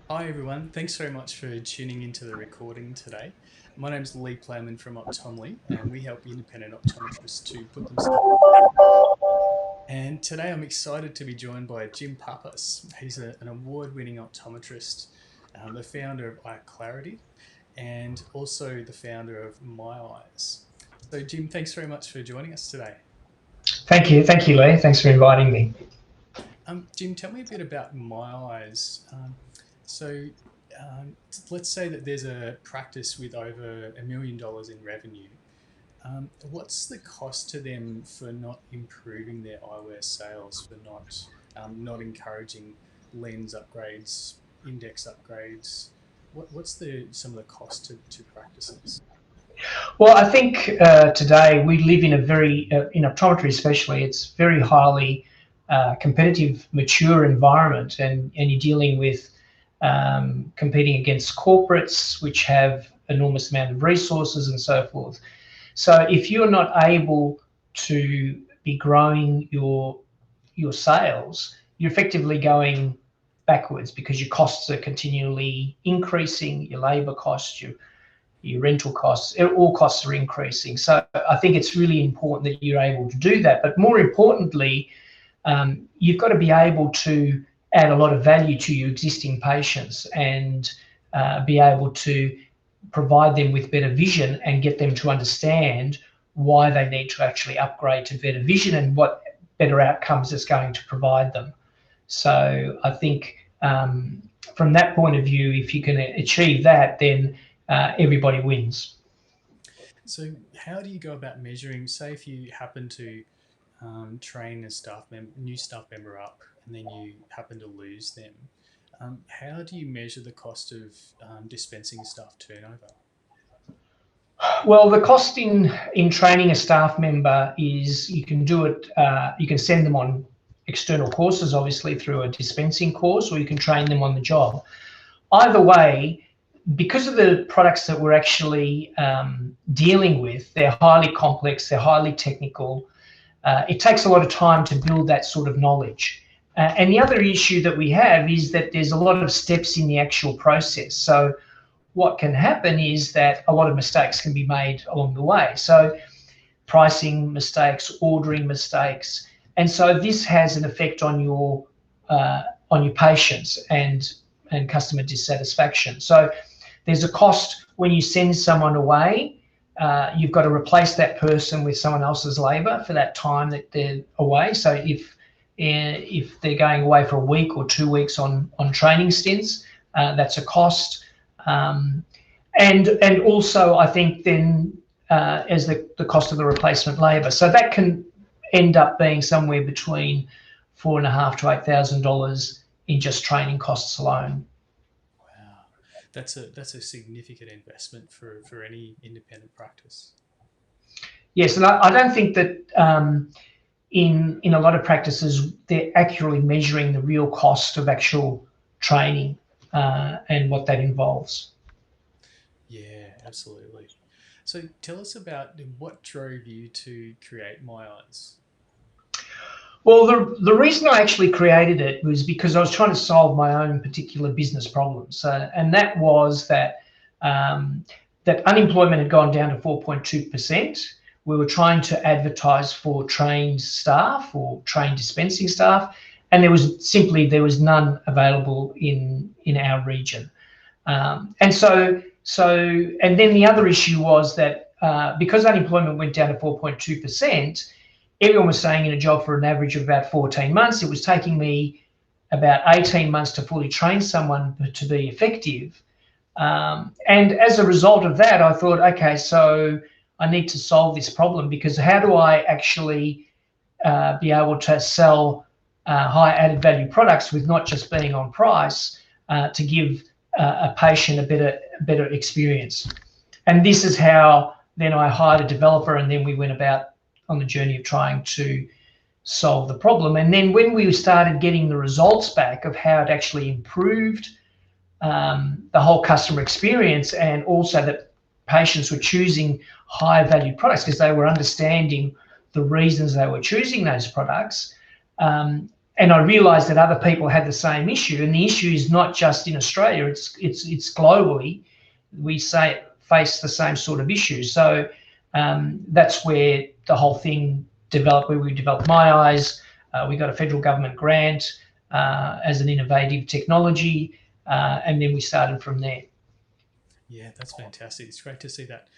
Hi everyone, thanks very much for tuning into the recording today. My name is Lee Playman from Optomly, and we help independent optometrists to put themselves. And today I'm excited to be joined by Jim Papas. He's an award-winning optometrist, the founder of Eye Clarity, and also the founder of MyEyes. So Jim, thanks very much for joining us today. Thank you, Lee. Thanks for inviting me. Jim, tell me a bit about MyEyes. So let's say that there's a practice with over $1 million in revenue. What's the cost to them for not improving their eyewear sales, for not encouraging lens upgrades, index upgrades? What's some of the cost to practices? Well, I think today we live in a in optometry especially, it's very highly competitive, mature environment, and you're dealing with competing against corporates which have enormous amount of resources and so forth. So if you're not able to be growing your sales, you're effectively going backwards because your costs are continually increasing, your labor costs, your rental costs, all costs are increasing. So I think it's really important that you're able to do that. But more importantly, you've got to be able to add a lot of value to your existing patients and be able to provide them with better vision and get them to understand why they need to actually upgrade to better vision and what better outcomes it's going to provide them. So I think from that point of view, if you can achieve that, then everybody wins. So how do you go about measuring, say if you happen to train a new staff member up, and then you happen to lose them? How do you measure the cost of dispensing staff turnover? Well, the cost in training a staff member is you can do it. You can send them on external courses, obviously through a dispensing course, or you can train them on the job. Either way, because of the products that we're actually dealing with, they're highly complex, they're highly technical. It takes a lot of time to build that sort of knowledge. And the other issue that we have is that there's a lot of steps in the actual process. So what can happen is that a lot of mistakes can be made along the way. So pricing mistakes, ordering mistakes, and so this has an effect on your patients and customer dissatisfaction. So there's a cost when you send someone away. You've got to replace that person with someone else's labour for that time that they're away. So if they're going away for a week or 2 weeks on training stints, that's a cost. And also I think then as the cost of the replacement labour. So that can end up being somewhere between $4,500 to $8,000 in just training costs alone. Wow, that's a significant investment for any independent practice. Yes, and I don't think that in a lot of practices they're accurately measuring the real cost of actual training and what that involves. Yeah, absolutely. So tell us about what drove you to create My Eyes. Well, the reason I actually created it was because I was trying to solve my own particular business problems, and that was that unemployment had gone down to 4.2%. We were trying to advertise for trained staff or trained dispensing staff, and there was none available in our region. And then the other issue was that because unemployment went down to 4.2%, everyone was staying in a job for an average of about 14 months. It was taking me about 18 months to fully train someone to be effective. And as a result of that, I thought, okay, so I need to solve this problem, because how do I actually be able to sell high added value products with not just being on price to give a patient a better experience? And this is how then I hired a developer, and then we went about on the journey of trying to solve the problem. And then when we started getting the results back of how it actually improved the whole customer experience, and also that patients were choosing higher value products because they were understanding the reasons they were choosing those products, And I realised that other people had the same issue, and the issue is not just in Australia; it's globally. We face the same sort of issues. So that's where the whole thing developed. Where we developed MyEyes, we got a federal government grant as an innovative technology, and then we started from there. Yeah, that's fantastic. It's great to see that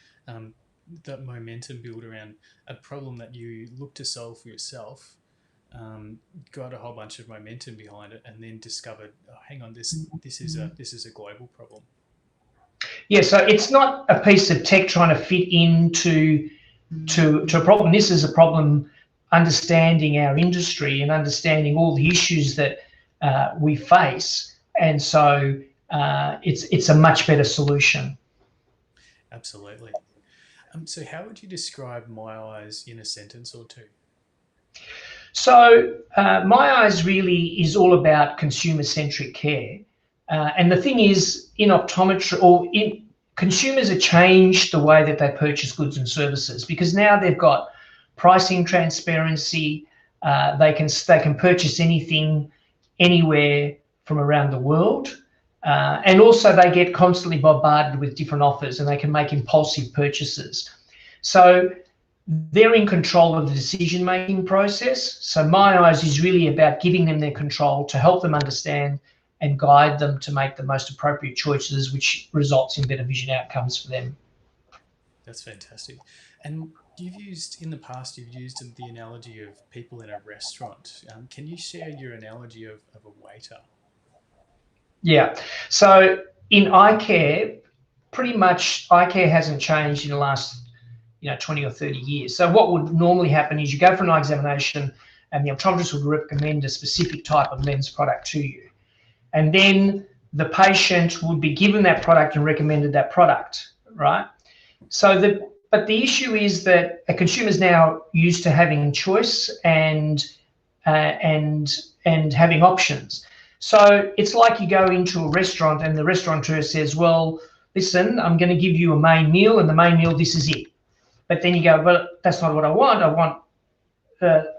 that momentum build around a problem that you look to solve for yourself, got a whole bunch of momentum behind it, and then discovered, oh, hang on, this is a global problem. Yeah, so it's not a piece of tech trying to fit into a problem. This is a problem understanding our industry and understanding all the issues that we face, and so it's a much better solution. Absolutely. So how would you describe MyEyes in a sentence or two? So MyEyes really is all about consumer-centric care. And the thing is, in optometry, consumers have changed the way that they purchase goods and services, because now they've got pricing transparency. They can purchase anything, anywhere from around the world. And also they get constantly bombarded with different offers, and they can make impulsive purchases. So they're in control of the decision-making process. So MyEyes is really about giving them their control to help them understand and guide them to make the most appropriate choices, which results in better vision outcomes for them. That's fantastic. And in the past, you've used the analogy of people in a restaurant. Can you share your analogy of a waiter? Yeah. So in eye care, pretty much eye care hasn't changed in the last 20 or 30 years. So what would normally happen is you go for an eye examination, and the optometrist would recommend a specific type of lens product to you. And then the patient would be given that product and recommended that product, right? But the issue is that a consumer is now used to having choice and having options. So it's like you go into a restaurant and the restaurateur says, well, listen, I'm going to give you a main meal, and the main meal, this is it. But then you go, well, that's not what I want. I want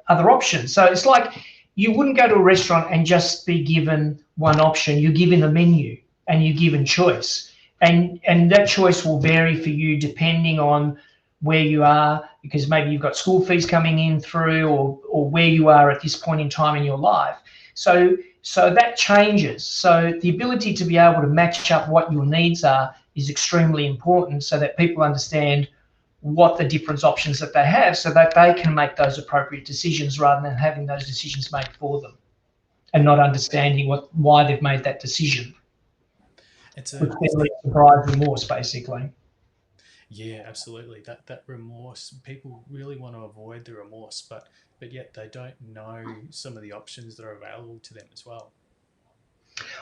other options. So it's like you wouldn't go to a restaurant and just be given one option. You're given a menu and you're given choice. And that choice will vary for you depending on where you are, because maybe you've got school fees coming in through, or where you are at this point in time in your life. So that changes. So the ability to be able to match up what your needs are is extremely important, so that people understand what the different options that they have, so that they can make those appropriate decisions rather than having those decisions made for them and not understanding why they've made that decision. Which then leads to pride remorse, basically. Yeah, absolutely. That remorse, people really want to avoid the remorse, but yet they don't know some of the options that are available to them as well.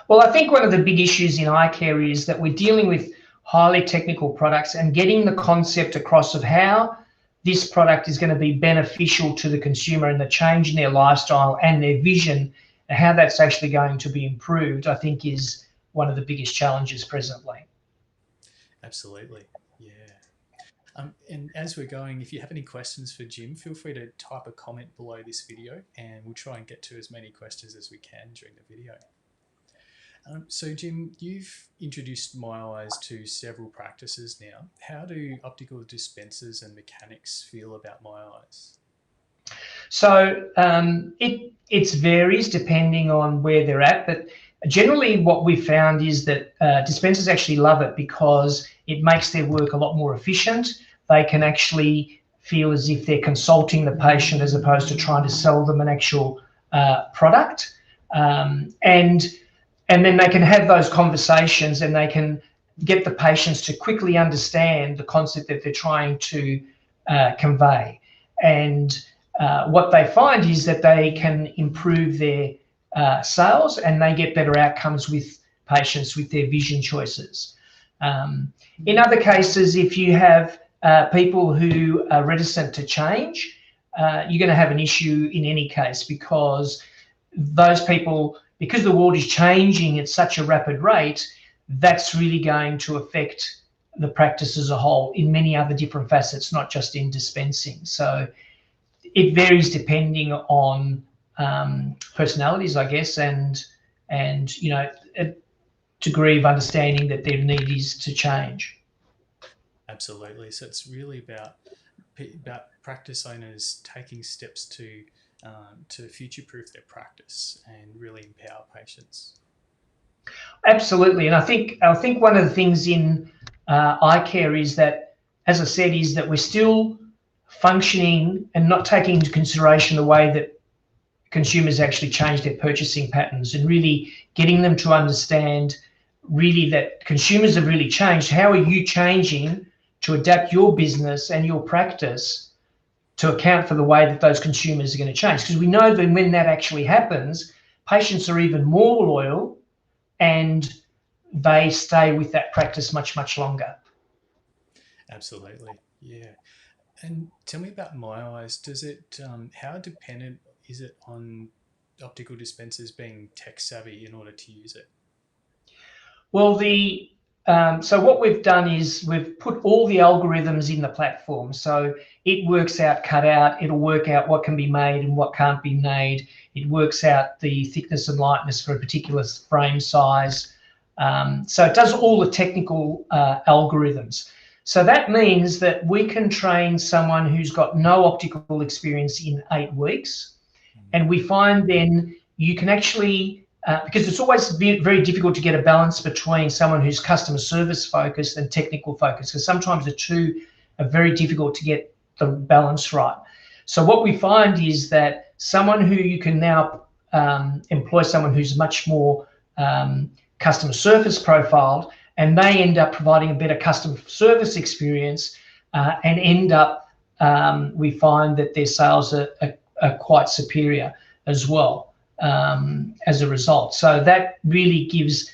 Well, I think one of the big issues in eye care is that we're dealing with highly technical products, and getting the concept across of how this product is going to be beneficial to the consumer and the change in their lifestyle and their vision, and how that's actually going to be improved, I think is one of the biggest challenges presently. Absolutely. Yeah. And as we're going, if you have any questions for Jim, feel free to type a comment below this video, and we'll try and get to as many questions as we can during the video. So Jim, you've introduced MyEyes to several practices now. How do optical dispensers and mechanics feel about MyEyes? So it varies depending on where they're at, but generally what we found is that dispensers actually love it because it makes their work a lot more efficient. They can actually feel as if they're consulting the patient as opposed to trying to sell them an actual product. And then they can have those conversations, and they can get the patients to quickly understand the concept that they're trying to convey. And what they find is that they can improve their sales, and they get better outcomes with patients with their vision choices. In other cases, if you have people who are reticent to change, you're going to have an issue in any case, because those people, because the world is changing at such a rapid rate, that's really going to affect the practice as a whole in many other different facets, not just in dispensing. So it varies depending on personalities, I guess, and you know, a degree of understanding that their need is to change. Absolutely. So it's really about practice owners taking steps to future-proof their practice and really empower patients. Absolutely, and I think one of the things in eye care is that, as I said, is that we're still functioning and not taking into consideration the way that consumers actually change their purchasing patterns, and really getting them to understand really that consumers have really changed. How are you changing to adapt your business and your practice to account for the way that those consumers are going to change? Because we know that when that actually happens, patients are even more loyal and they stay with that practice much, much longer. Absolutely. Yeah. And tell me about MyEyes. Does it? How dependent is it on optical dispensers being tech savvy in order to use it? Well, so what we've done is we've put all the algorithms in the platform. So it works out cutout, it'll work out what can be made and what can't be made. It works out the thickness and lightness for a particular frame size. So it does all the technical algorithms. So that means that we can train someone who's got no optical experience in 8 weeks. And we find then you can actually, because it's always very difficult to get a balance between someone who's customer service focused and technical focused, because sometimes the two are very difficult to get the balance right. So what we find is that someone who you can now employ someone who's much more customer service profiled, and they end up providing a better customer service experience, and end up, we find that their sales are quite superior as well, as a result. So that really gives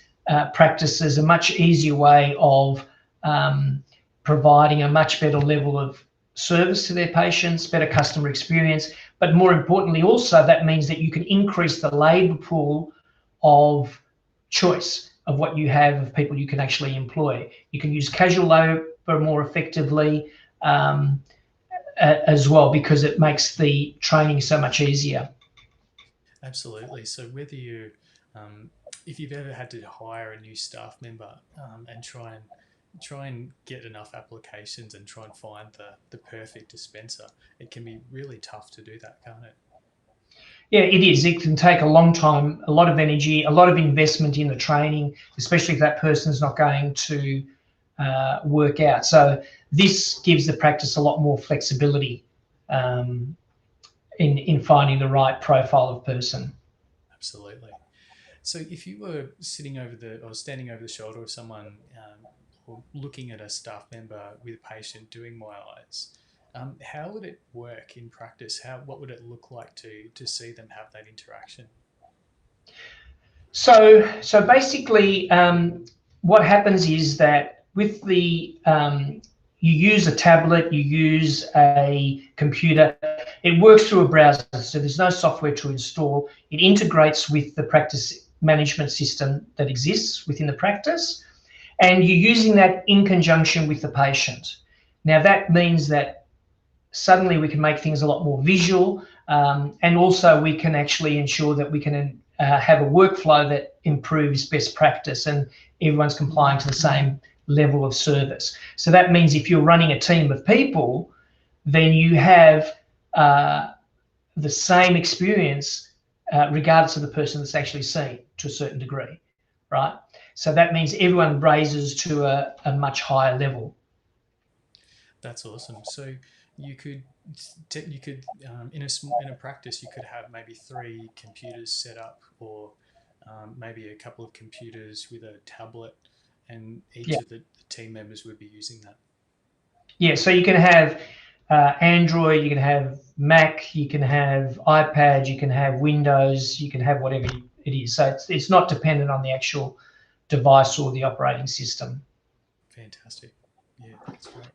practices a much easier way of providing a much better level of service to their patients, better customer experience, but more importantly also that means that you can increase the labour pool of choice of what you have of people you can actually employ. You can use casual labour more effectively, as well, because it makes the training so much easier. Absolutely. So whether um, if you've ever had to hire a new staff member and try and get enough applications and try and find the perfect dispenser, it can be really tough to do that, can't it? Yeah, it is. It can take a long time, a lot of energy, a lot of investment in the training, especially if that person's not going to work out. So this gives the practice a lot more flexibility, um, in finding the right profile of person. Absolutely. So if you were sitting over the or standing over the shoulder of someone or looking at a staff member with a patient doing my eyes, how would it work in practice? What would it look like to see them have that interaction? So basically, what happens is that with the you use a tablet, you use a computer. It works through a browser, so there's no software to install. It integrates with the practice management system that exists within the practice, and you're using that in conjunction with the patient. Now that means that suddenly we can make things a lot more visual, and also we can actually ensure that we can have a workflow that improves best practice and everyone's complying to the same level of service. So that means if you're running a team of people, then you have the same experience regardless of the person that's actually seen, to a certain degree, right? So that means everyone raises to a much higher level. That's awesome. So you could you could in a practice you could have maybe 3 computers set up, or maybe a couple of computers with a tablet, and each Yeah. of the team members would be using that. Yeah, so you can have Android, you can have Mac, you can have iPad, you can have Windows, you can have whatever it is. So it's not dependent on the actual device or the operating system. Fantastic. Yeah, that's great.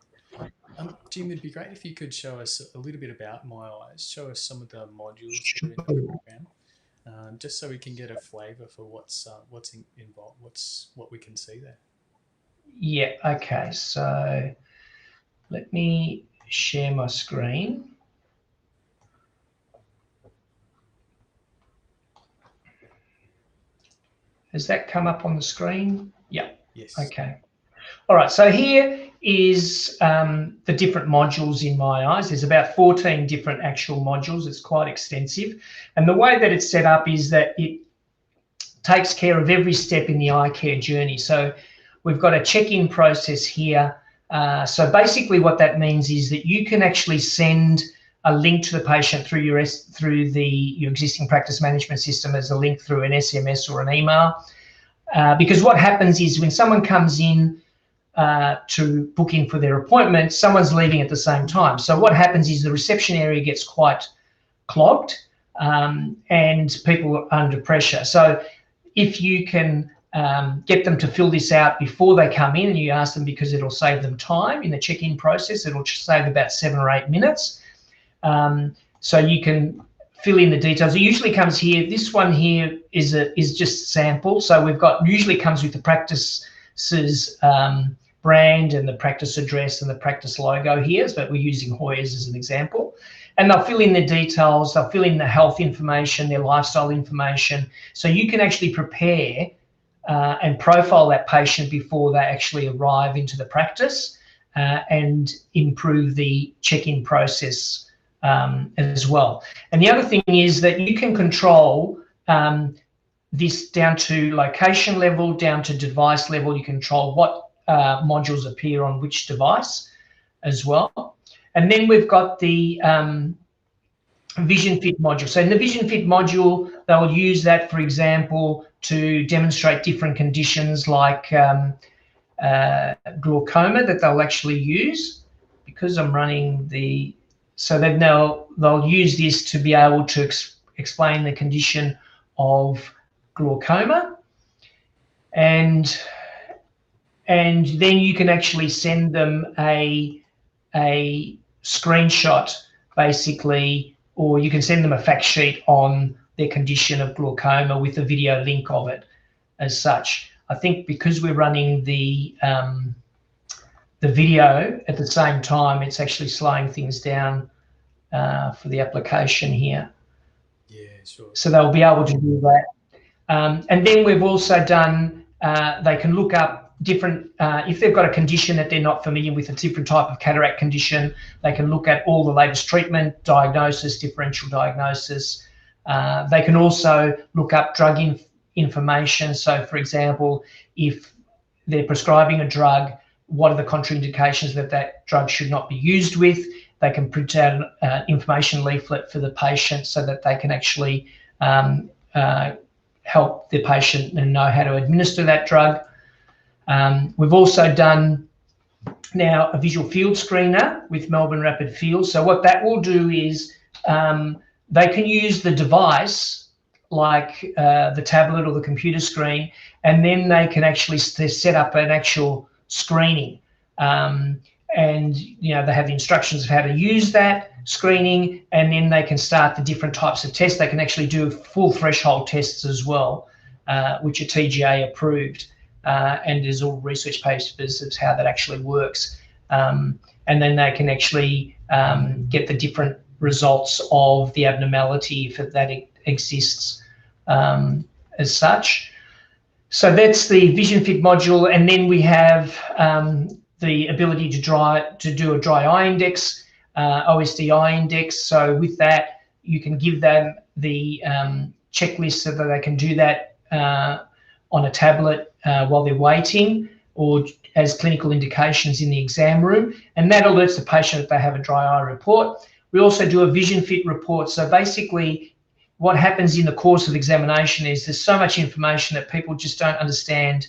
Jim, it'd be great if you could show us a little bit about MyEyes, show us some of the modules that are in the program, just so we can get a flavour for what's involved, what we can see there. Yeah, okay. So let me share my screen. Has that come up on the screen? Yeah. Yes. Okay. All right. So here is the different modules in MyEyes. There's about 14 different actual modules. It's quite extensive. And the way that it's set up is that it takes care of every step in the eye care journey. So we've got a check-in process here. So basically what that means is that you can actually send a link to the patient through your existing practice management system as a link through an SMS or an email. Because what happens is when someone comes in to book in for their appointment, someone's leaving at the same time. So what happens is the reception area gets quite clogged and people are under pressure. So if you can get them to fill this out before they come in, and you ask them, because it'll save them time in the check-in process, it'll save about 7 or 8 minutes. So you can fill in the details. It usually comes here. This one here is just sample. So we've got, usually comes with the practice's brand and the practice address and the practice logo here, but we're using Hoyers as an example. And they'll fill in the details, they'll fill in the health information, their lifestyle information. So you can actually prepare and profile that patient before they actually arrive into the practice and improve the check-in process as well. And the other thing is that you can control this down to location level, down to device level. You control what modules appear on which device as well. And then we've got the Vision Fit module. So in the Vision Fit module, they'll use that, for example, to demonstrate different conditions like glaucoma that they'll actually use. Because I'm running the, so then they'll use this to be able to explain the condition of glaucoma, and then you can actually send them a screenshot basically, or you can send them a fact sheet on their condition of glaucoma with a video link of it as such. I think because we're running the video at the same time, it's actually slowing things down for the application here. Yeah, sure. So they'll be able to do that. And then we've also done, they can look up different, if they've got a condition that they're not familiar with, a different type of cataract condition, they can look at all the latest treatment, diagnosis, differential diagnosis. They can also look up drug information. So for example, if they're prescribing a drug, what are the contraindications that that drug should not be used with? They can print out an information leaflet for the patient so that they can actually help the patient and know how to administer that drug. We've also done now a visual field screener with Melbourne Rapid Field. So what that will do is they can use the device like the tablet or the computer screen, and then they can actually set up an actual screening. And you know, they have the instructions of how to use that screening, and then they can start the different types of tests. They can actually do full threshold tests as well, which are TGA approved. And there's all research papers of how that actually works. And then they can actually get the different results of the abnormality if that exists as such. So that's the Vision Fit module. And then we have the ability to do a dry eye index, OSD eye index. So with that, you can give them the checklist so that they can do that on a tablet while they're waiting, or as clinical indications in the exam room, and that alerts the patient that they have a dry eye report. We also do a Vision Fit report. So basically what happens in the course of examination is there's so much information that people just don't understand.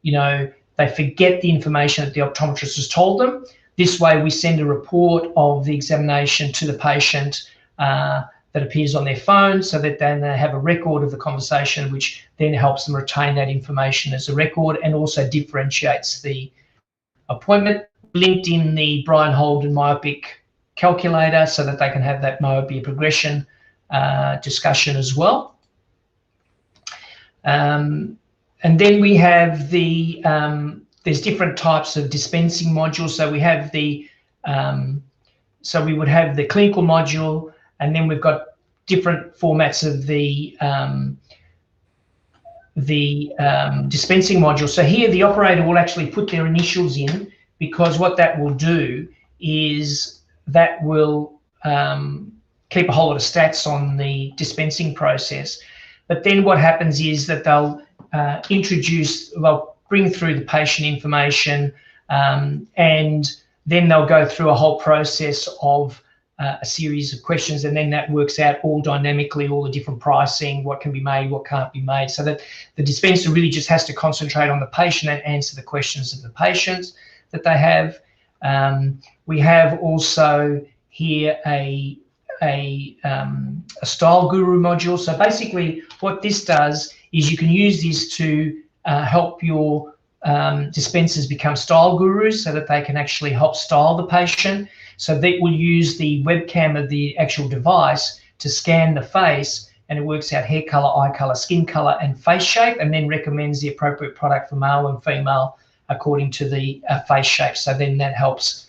You know, they forget the information that the optometrist has told them. This way we send a report of the examination to the patient that appears on their phone, so that then they have a record of the conversation, which then helps them retain that information as a record and also differentiates the appointment. Linked in the Brian Holden myopic calculator so that they can have that myopia progression discussion as well. And then we have the, there's different types of dispensing modules. So we have the, so we would have the clinical module, and then we've got different formats of the the dispensing module. So here the operator will actually put their initials in, because what that will do is that will keep a whole lot of stats on the dispensing process. But then what happens is that they'll they'll bring through the patient information, and then they'll go through a whole process of a series of questions, and then that works out all dynamically, all the different pricing, what can be made, what can't be made, so that the dispenser really just has to concentrate on the patient and answer the questions of the patients that they have. We have also here a style guru module. So basically what this does is you can use this to help your dispensers become style gurus, so that they can actually help style the patient. So they will use the webcam of the actual device to scan the face, and it works out hair color, eye color, skin color, and face shape, and then recommends the appropriate product for male and female according to the face shape. So then that helps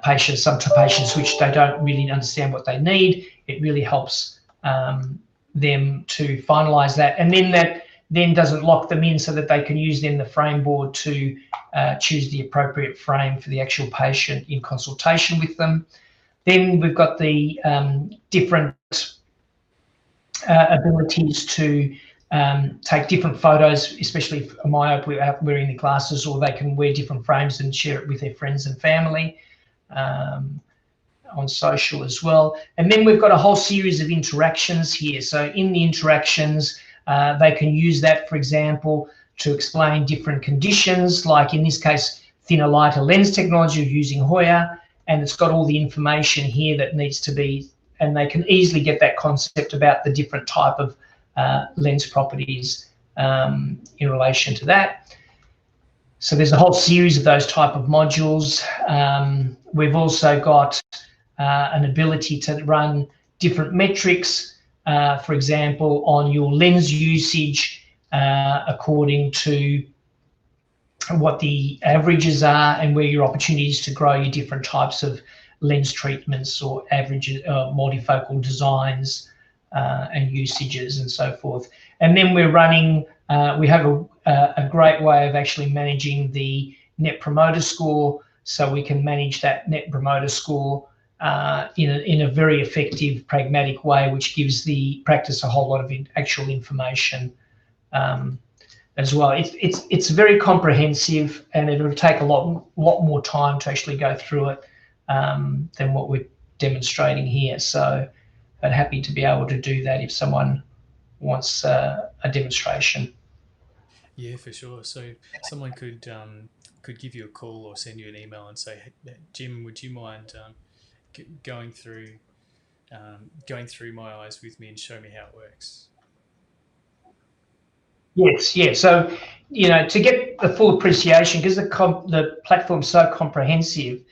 patients, some patients which they don't really understand what they need. It really helps them to finalize that, and then that doesn't lock them in, so that they can use then the frame board to choose the appropriate frame for the actual patient in consultation with them. Then we've got the different abilities to take different photos, especially a myope without wearing the glasses, or they can wear different frames and share it with their friends and family on social as well. And then we've got a whole series of interactions here. So in the interactions, they can use that, for example, to explain different conditions, like in this case, thinner, lighter lens technology using Hoya, and it's got all the information here that needs to be, and they can easily get that concept about the different type of lens properties in relation to that. So there's a whole series of those type of modules. We've also got an ability to run different metrics, for example, on your lens usage according to what the averages are and where your opportunities to grow your different types of lens treatments or average multifocal designs and usages and so forth. And then we're running, we have a great way of actually managing the Net Promoter Score, so we can manage that Net Promoter Score in a very effective, pragmatic way, which gives the practice a whole lot of actual information as well. It's very comprehensive, and it'll take a lot more time to actually go through it than what we're demonstrating here. So I'm happy to be able to do that if someone wants a demonstration. Yeah, for sure. So someone could give you a call or send you an email and say, hey, Jim, would you mind going through MyEyes with me and show me how it works? Yes, yeah. So, to get the full appreciation, because the platform's so comprehensive,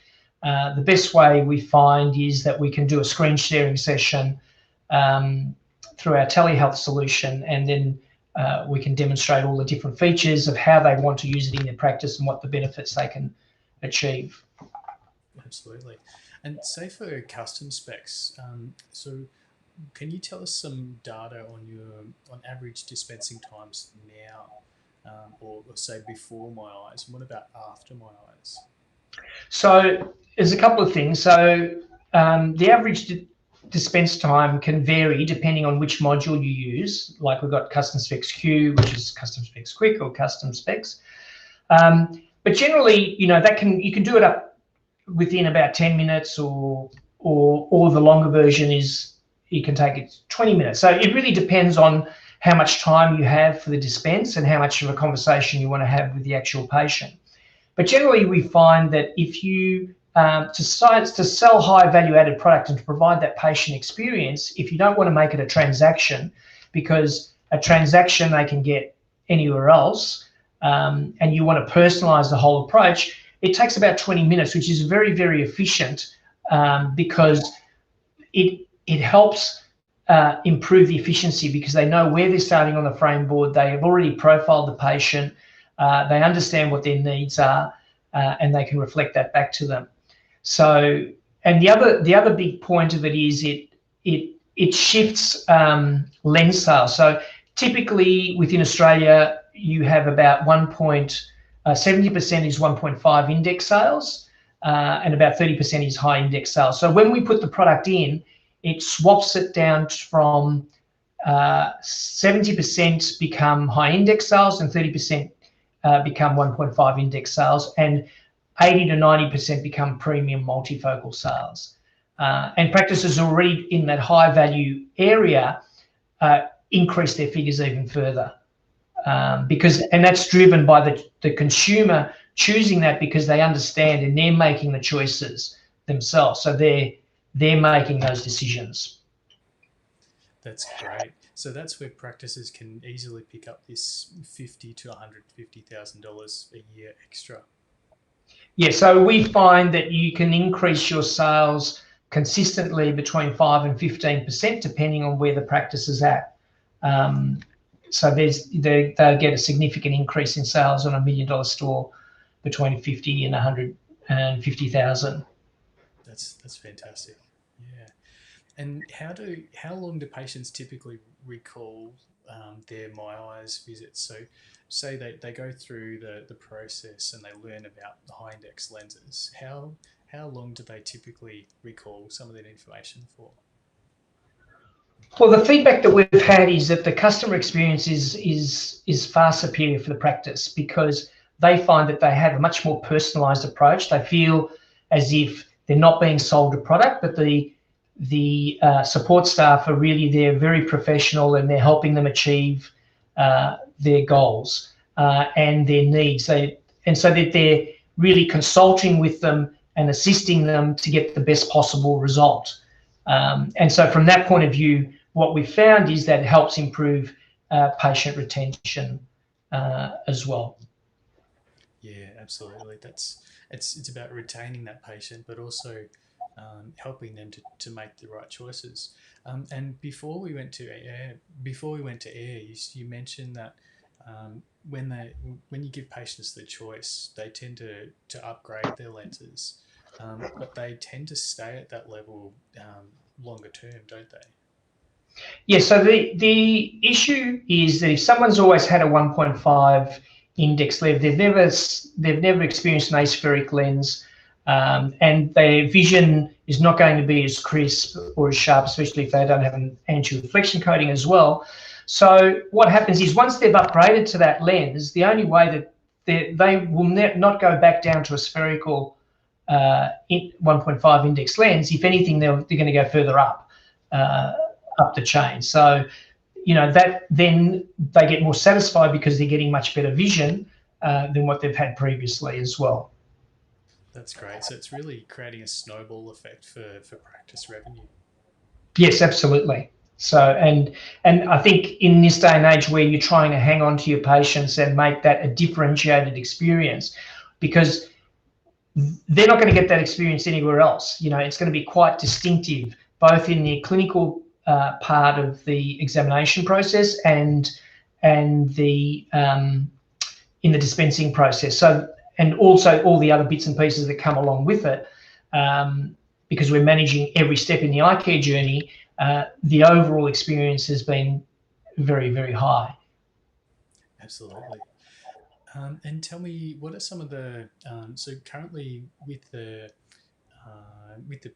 the best way we find is that we can do a screen sharing session through our telehealth solution, and then we can demonstrate all the different features of how they want to use it in their practice and what the benefits they can achieve. Absolutely. And say for custom specs, so can you tell us some data on average dispensing times now, or say before MyEyes, and what about after MyEyes? So there's a couple of things. So the average dispense time can vary depending on which module you use. Like we've got Custom Specs Q, which is Custom Specs Quick or Custom Specs. But generally, you can do it up within about 10 minutes, or the longer version is you can take it 20 minutes. So it really depends on how much time you have for the dispense and how much of a conversation you want to have with the actual patient. But generally, we find that if you to sell high value added product and to provide that patient experience, if you don't want to make it a transaction, because a transaction they can get anywhere else, and you want to personalize the whole approach, it takes about 20 minutes, which is very, very efficient, because it helps improve the efficiency, because they know where they're starting on the frame board. They have already profiled the patient. They understand what their needs are, and they can reflect that back to them. So, and the other big point of it is it shifts lens sales. So Typically within Australia, you have about 70% is 1.5 index sales, and about 30% is high index sales. So when we put the product in, it swaps it down from 70% become high index sales and 30% become 1.5 index sales, and 80 to 90% become premium multifocal sales. And practices already in that high value area increase their figures even further, and that's driven by the consumer choosing that because they understand and they're making the choices themselves. So they're making those decisions. That's great. So that's where practices can easily pick up this $50 to $150,000 a year extra. Yeah, so we find that you can increase your sales consistently between 5 and 15%, depending on where the practice is at. So they get a significant increase in sales on $1 million store between 50 and 150,000. That's fantastic. Yeah. And how long do patients typically recall their MyEyes visits? So, say they go through the process and they learn about the high index lenses. How long do they typically recall some of that information for? Well, the feedback that we've had is that the customer experience is far superior for the practice because they find that they have a much more personalised approach. They feel as if they're not being sold a product, but the support staff are really there, very professional, and they're helping them achieve their goals and their needs. And so that they're really consulting with them and assisting them to get the best possible result. And so from that point of view, what we found is that it helps improve patient retention as well. Yeah, absolutely. It's about retaining that patient, but also helping them to make the right choices. And before we went to air, you mentioned that when you give patients the choice, they tend to upgrade their lenses, but they tend to stay at that level longer term, don't they? Yeah, so the issue is that if someone's always had a 1.5 index lens, they've never experienced an aspheric lens, and their vision is not going to be as crisp or as sharp, especially if they don't have an anti-reflection coating as well. So what happens is once they've upgraded to that lens, the only way that they will not go back down to a spherical 1.5 index lens. If anything, they're going to go further up the chain. So, that then they get more satisfied because they're getting much better vision than what they've had previously as well. That's great. So it's really creating a snowball effect for practice revenue. Yes, absolutely. So, and I think in this day and age where you're trying to hang on to your patients and make that a differentiated experience, because they're not going to get that experience anywhere else. It's going to be quite distinctive, both in the clinical part of the examination process and the in the dispensing process. So, and also all the other bits and pieces that come along with it, because we're managing every step in the eye care journey. The overall experience has been very, very high. Absolutely. And tell me, what are some of the so currently with the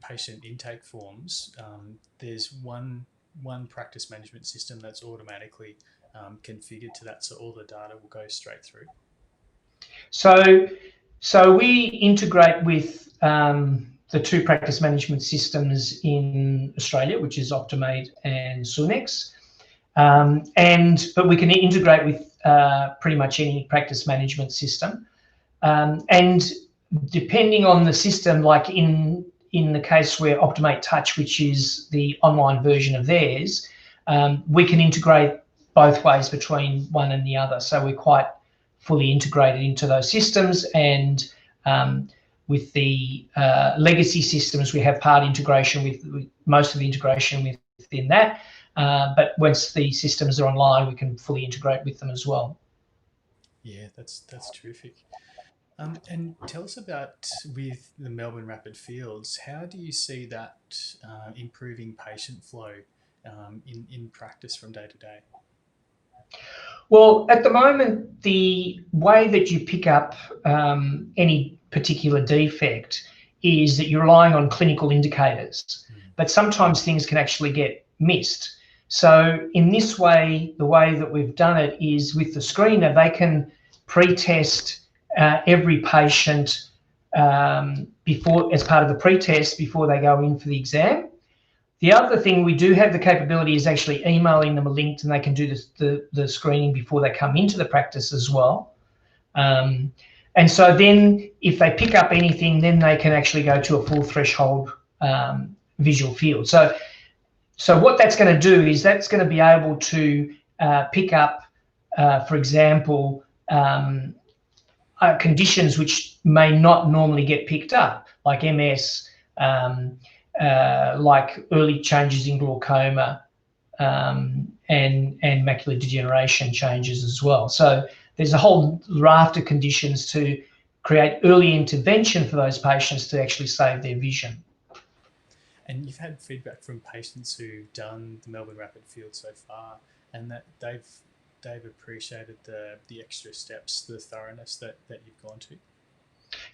patient intake forms, there's one practice management system that's automatically configured to that, so all the data will go straight through. So we integrate with the two practice management systems in Australia, which is Optimate and Sunex. But we can integrate with pretty much any practice management system. And depending on the system, like in the case where Optimate Touch, which is the online version of theirs, we can integrate both ways between one and the other. So we're quite fully integrated into those systems, and with the legacy systems, we have part integration with most of the integration within that. But once the systems are online, we can fully integrate with them as well. Yeah, that's terrific. And tell us about with the Melbourne Rapid Fields. How do you see that improving patient flow in practice from day to day? Well, at the moment, the way that you pick up any particular defect is that you're relying on clinical indicators, but sometimes things can actually get missed. So in this way, the way that we've done it is with the screener, they can pre-test every patient before, as part of the pre-test, before they go in for the exam. The other thing we do have the capability is actually emailing them a link, and they can do the screening before they come into the practice as well. And so then if they pick up anything, then they can actually go to a full threshold visual field. So what that's going to do is that's going to be able to pick up, for example, conditions which may not normally get picked up, like MS, like early changes in glaucoma, and macular degeneration changes as well. So there's a whole raft of conditions to create early intervention for those patients to actually save their vision. And you've had feedback from patients who've done the Melbourne Rapid Field so far, and that they've appreciated the extra steps, the thoroughness that you've gone to.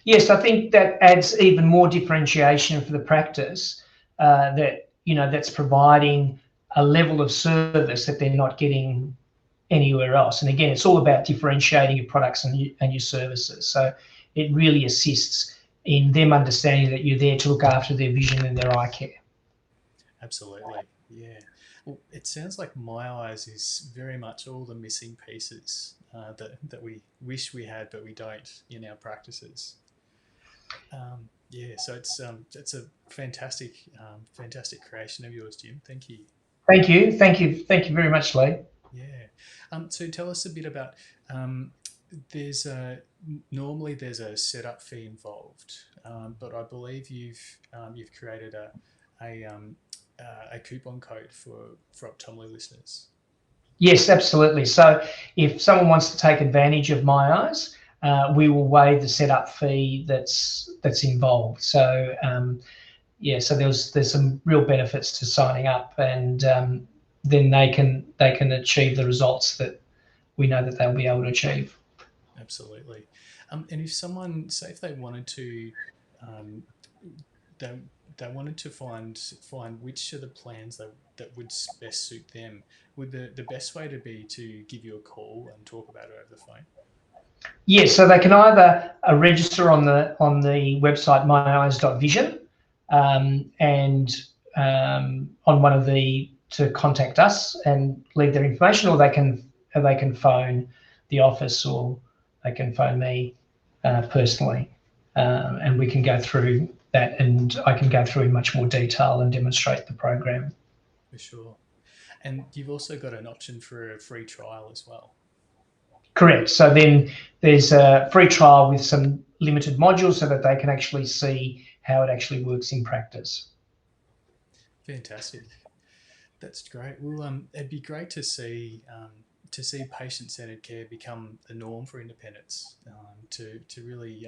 Yes, I think that adds even more differentiation for the practice, that, you know, that's providing a level of service that they're not getting anywhere else. And again, it's all about differentiating your products and your services. So it really assists in them understanding that you're there to look after their vision and their eye care. Absolutely, yeah. Well, it sounds like MyEyes is very much all the missing pieces that we wish we had, but we don't in our practices. Yeah, so it's a fantastic creation of yours, Jim. Thank you. Thank you. Thank you very much, Lee. Yeah. So tell us a bit about there's a normally there's a setup fee involved, but I believe you've created a coupon code for optometry listeners. Yes, absolutely. So if someone wants to take advantage of MyEyes, we will waive the setup fee that's involved. So yeah, so there's some real benefits to signing up, and then they can achieve the results that we know that they'll be able to achieve. Absolutely. And if someone, say, if they wanted to, um, they, they wanted to find which are the plans that would best suit them, would the best way to be to give you a call and talk about it over the phone? Yes, so they can either register on the website myeyes.vision, and on one of the to contact us and leave their information, or they can phone the office, or they can phone me personally, and we can go through that, and I can go through in much more detail and demonstrate the program. For sure. And you've also got an option for a free trial as well. Correct. So then there's a free trial with some limited modules so that they can actually see how it actually works in practice. Fantastic. That's great. Well, it'd be great to see patient-centered care become the norm for independents, to really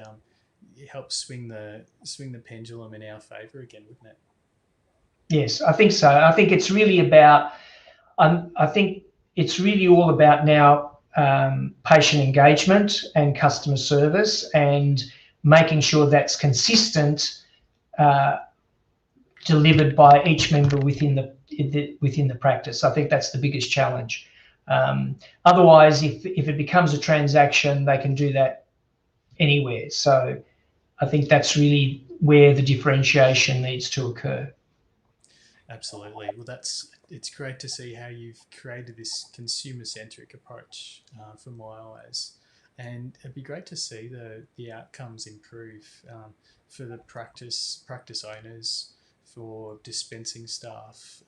help swing the pendulum in our favour again, wouldn't it? Yes, I think so. I think it's really about. I think it's really all about now patient engagement and customer service, and making sure that's consistent, delivered by each member within the practice. I think that's the biggest challenge. Otherwise, if it becomes a transaction, they can do that anywhere. So I think that's really where the differentiation needs to occur. Absolutely. Well, it's great to see how you've created this consumer-centric approach for MyEyes, and it'd be great to see the outcomes improve for the practice owners, for dispensing staff,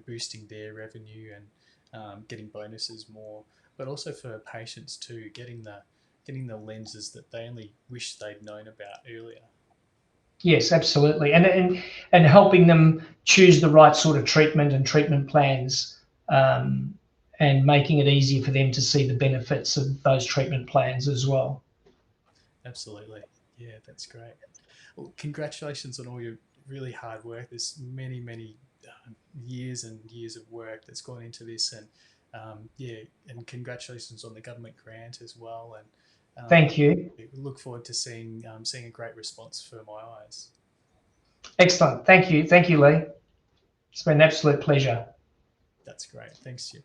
boosting their revenue and getting bonuses more, but also for patients too, getting the lenses that they only wish they'd known about earlier. Yes, absolutely, and helping them choose the right sort of treatment and treatment plans, and making it easier for them to see the benefits of those treatment plans as well. Absolutely, yeah, that's great. Well, congratulations on all your really hard work. There's many years and years of work that's gone into this, and Yeah, and congratulations on the government grant as well. And Thank you. we look forward to seeing a great response for MyEyes. Excellent. Thank you. Thank you, Lee. It's been an absolute pleasure. That's great. Thanks, you.